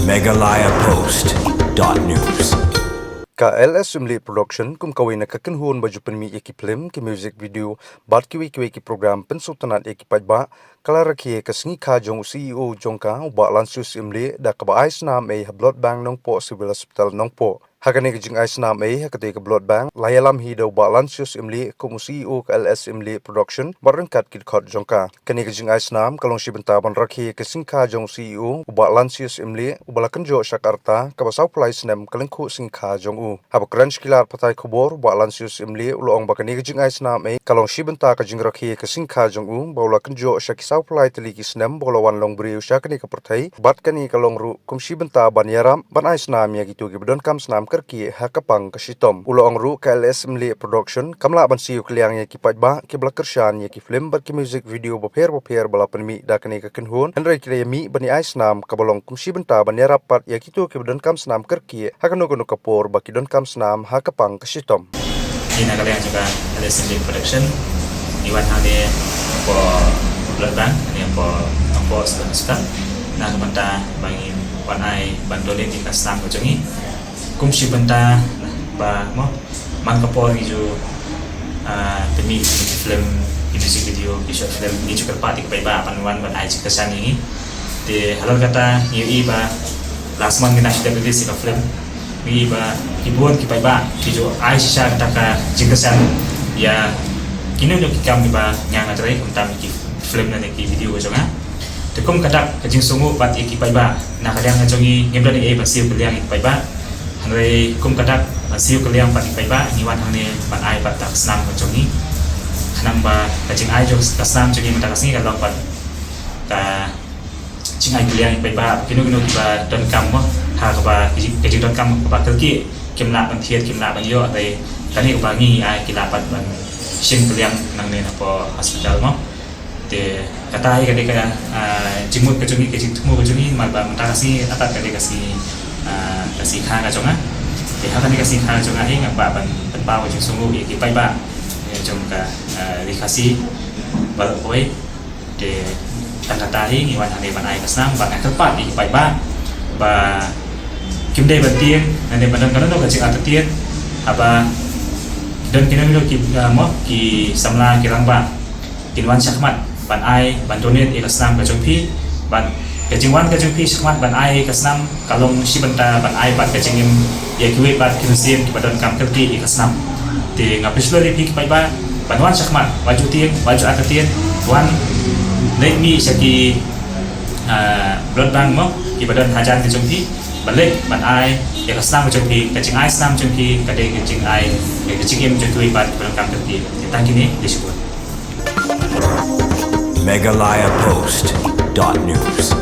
Meghalaya Post.news. KLS Imli Production kum kawin nakakenhuan baju penmi eki film ki music video bat kiwi ki program pensultanat eki pajba kala rakhi ka sngi kha jong CEO jongka ba lansus imli da ka ba ais nam e blood bank nong po civil hospital nong po hakane ki jing ais nam e hakate ka blood bank layalam hi do ba lansus imli kum CEO KLS Imli Production barangkat ki khot jongka kane ki jing ais nam kalong shibenta ban rakhi ka sngi kha jong CEO ba lansus imli ubalakan jo Jakarta ka ba sau plai snem kalengkhu sngi kha jong haba crunch kilar patai khobor ba lansius imli ulong bakani jing ais nam e kalong shibenta ka jing rakhi ka singkha jong bawla kanjo shakisau plai teli ki snem bolawan long bri ushakani ka perthai bat kani kalong ru kum shibenta banyaram ban ais nam ya gitu ki bedon kam snam kerki hakapang ka shitom ulong ru KLS Imli Production kamla ban siu kliang ya ki pajba ki blakershan ya ki film bat ki music video boper bala penmi da kani ka kenhun henry kremi bani ais nam ka bolong kum shibenta banyarap pat ya gitu ki bedon kam snam kerki hakano kono kapor baki don kam senam hakapang kesitom. Ini kalian juga ada sendiri production. Iwan hade po belakang, ini po sebentar. Nah kemudian bagi wanai bandole di kastam kejongi. Kumsi benda ba mo mangkapo hiju demi film music video short film ini juga parti kebaikan panuan ban ai kesan ini. Di halal kata ba last month kita sudah rilis film ba hibuan ki ba kijo Aisyah kataka jingkesan ya kini udah kikam ba nyanga trai untam ki film na ki video ko jonga tekum katak kajing sungu bat ki ba na kadang ngajongi ngebra ni ba siu kaliang ki ba hanre kum katak siu kaliang bat ki ba niwan hane ban ai bat tak snam ngajongi hanam ba kajing ai jo kasam jongi mata kasni ka lok bat ka jing ai kaliang ki ba kino ki ba don kam mo ha ba kejing don kam ba kerki kimla ban thiet kimla ban yo ai tani ba ngi ai kilapat ban shin kaliang nang ne po hospital mo te kata ai kadeka jimut kejungi kejing thumu kejungi mal ba mata kasi atat kadeka kasi kha ka jonga te ha kadeka si kha jonga hi ngam ba ban ba kejing sungu ki pai ba jong ka rikasi ba oi te kata hi ngi wan ane ban ai kasam ba ka pat ki pai ba kim day bantian nane badan kanan do kacing atatian apa dan kini do ki mo ki samla kirang ba kinwan syakmat ban ai ban donet ikasnam kajongpi ban kajingwan kajongpi syakmat ban ai kasnam kalong shibenta ban ai ban kajingim ya kiwe bat kinusien ki badan kam kerti ikasnam te ngapislori pi ki ba banwan syakmat waju tien waju atatian wan let me syaki blood bank mo ki badan hajan kajongpi balik ban ai ya kasnam macam pi kacing ai snam macam pi kadai kacing ai kacing em macam tu ibat perangkap terti tentang kini disebut Meghalaya Post.news.